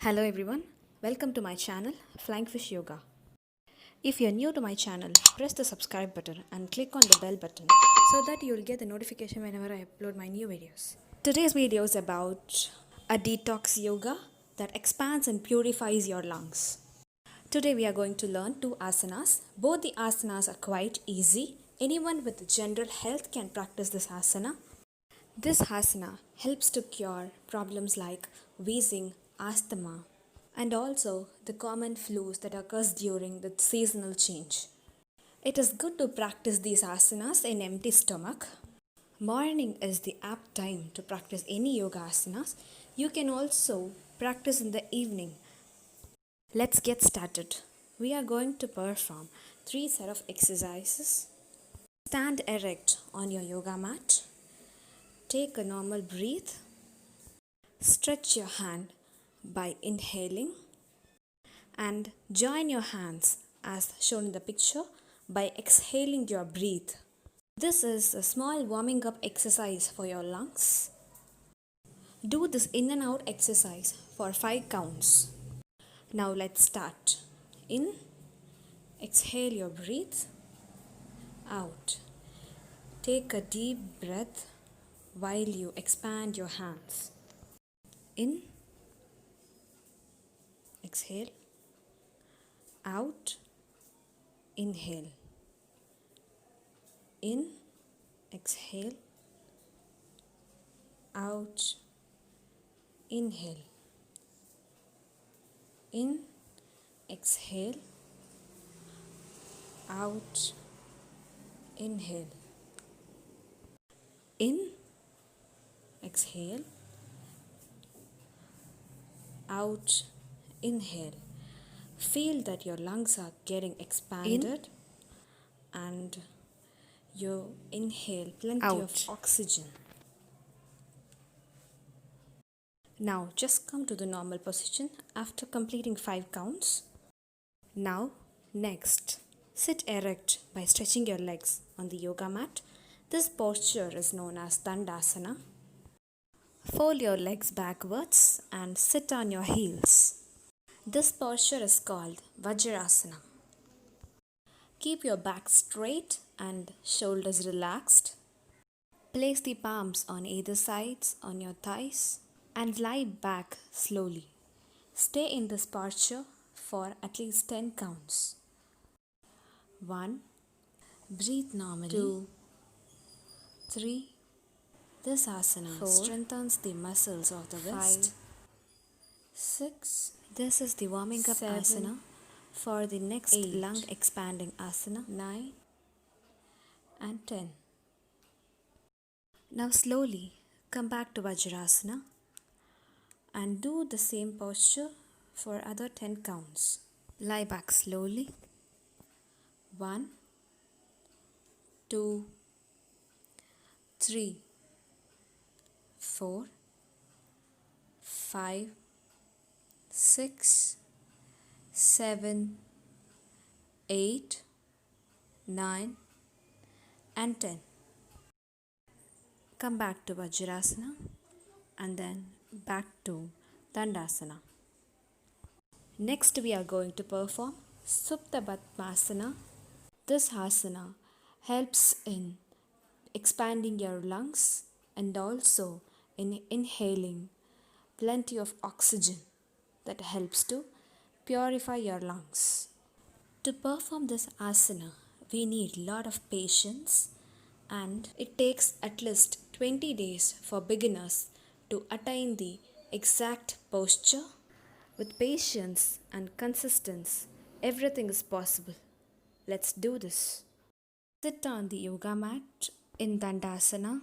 Hello everyone, welcome to my channel Flying Fish Yoga. If you're new to my channel, press the subscribe button and click on the bell button so that you'll get the notification whenever I upload my new videos. Today's video is about a detox yoga that expands and purifies your lungs. Today we are going to learn two asanas. Both the asanas are quite easy. Anyone with general health can practice this asana. This asana helps to cure problems like wheezing, asthma, and also the common flus that occurs during the seasonal change. It is good to practice these asanas in empty stomach. Morning is the apt time to practice any yoga asanas. You can also practice in the evening. Let's get started. We are going to perform 3 sets of exercises. Stand erect on your yoga mat. Take a normal breath. Stretch your hand by inhaling and join your hands as shown in the picture by exhaling your breath. This is a small warming up exercise for your lungs. Do this in and out exercise for 5 counts. Now let's start. In, exhale your breath. Out. Take a deep breath while you expand your hands. In, exhale, out, inhale, in, exhale, out, inhale, in, exhale, out, inhale, in, exhale, out, inhale. Feel that your lungs are getting expanded and you inhale plenty of oxygen. Now just come to the normal position after completing 5 counts. Now next, sit erect by stretching your legs on the yoga mat. This posture is known as Dandasana. Fold your legs backwards and sit on your heels. This posture is called Vajrasana. Keep your back straight and shoulders relaxed. Place the palms on either sides on your thighs and lie back slowly. Stay in this posture for at least 10 counts. 1. Breathe normally. 2. 3. This asana 4. Strengthens the muscles of the wrist. 5. 6. This is the warming up 7. Asana for the next 8. Lung expanding asana. 9 and 10. Now slowly come back to Vajrasana and do the same posture for other 10 counts. Lie back slowly. 1, 2, 3, 4, 5, 6, 7, 8, 9 and 10. Come back to Vajrasana and then back to Dandasana. Next we are going to perform supthapadhmasan. This asana helps in expanding your lungs and also in inhaling plenty of oxygen that helps to purify your lungs. To perform this asana, we need a lot of patience and it takes at least 20 days for beginners to attain the exact posture. With patience and consistency, everything is possible. Let's do this. Sit on the yoga mat in Dandasana.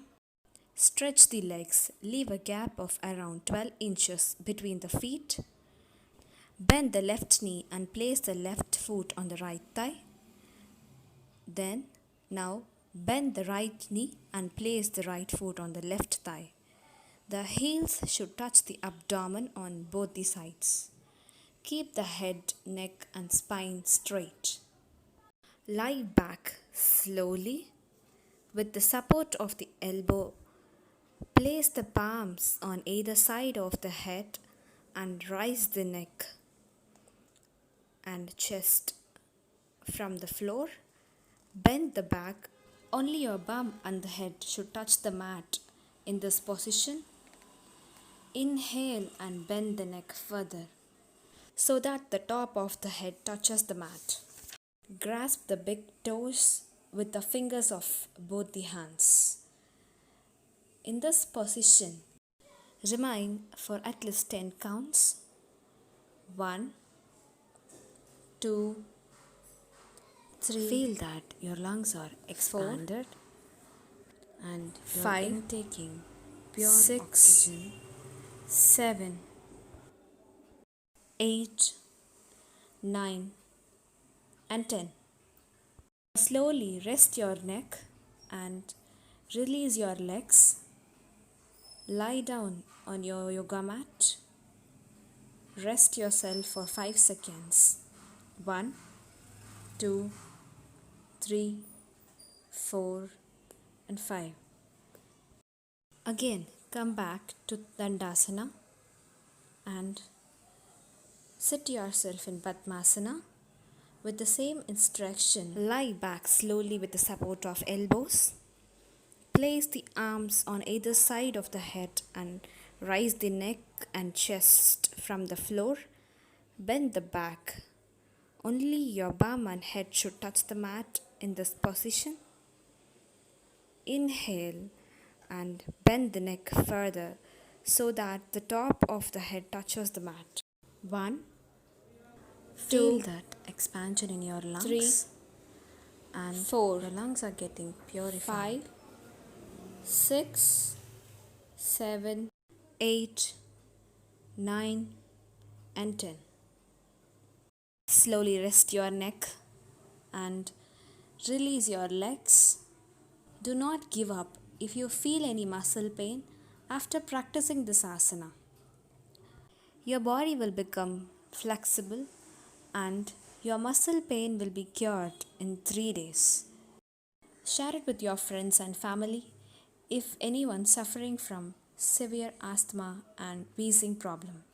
Stretch the legs. Leave a gap of around 12 inches between the feet. Bend the left knee and place the left foot on the right thigh. Then, now bend the right knee and place the right foot on the left thigh. The heels should touch the abdomen on both the sides. Keep the head, neck and spine straight. Lie back slowly with the support of the elbow. Place the palms on either side of the head and rise the neck and chest from the floor. Bend the back. Only your bum and the head should touch the mat. In this position, inhale and bend the neck further so that the top of the head touches the mat. Grasp the big toes with the fingers of both the hands. In this position, remain for at least 10 counts. 1, 2, 3. Feel that your lungs are expanded and you are intaking pure 6, oxygen. 7, 8, 9 and 10. Slowly rest your neck and release your legs. Lie down on your yoga mat. Rest yourself for 5 seconds. 1, 2, 3, 4 and 5. Again, come back to Dandasana and sit yourself in Padmasana. With the same instruction, lie back slowly with the support of elbows. Place the arms on either side of the head and rise the neck and chest from the floor. Bend the back. Only your bum and head should touch the mat in this position. Inhale and bend the neck further so that the top of the head touches the mat. 1, feel that expansion in your lungs. 3 and 4. Your lungs are getting purified. 5, 6, 7, 8, 9 and 10. Slowly rest your neck and release your legs. Do not give up if you feel any muscle pain after practicing this asana. Your body will become flexible and your muscle pain will be cured in 3 days. Share it with your friends and family if anyone suffering from severe asthma and wheezing problem.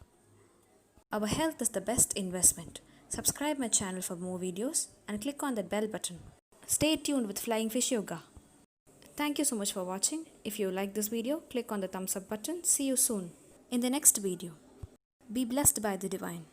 Our health is the best investment. Subscribe my channel for more videos and click on that bell button. Stay tuned with Flying Fish Yoga. Thank you so much for watching. If you like this video, click on the thumbs up button. See you soon in the next video. Be blessed by the divine.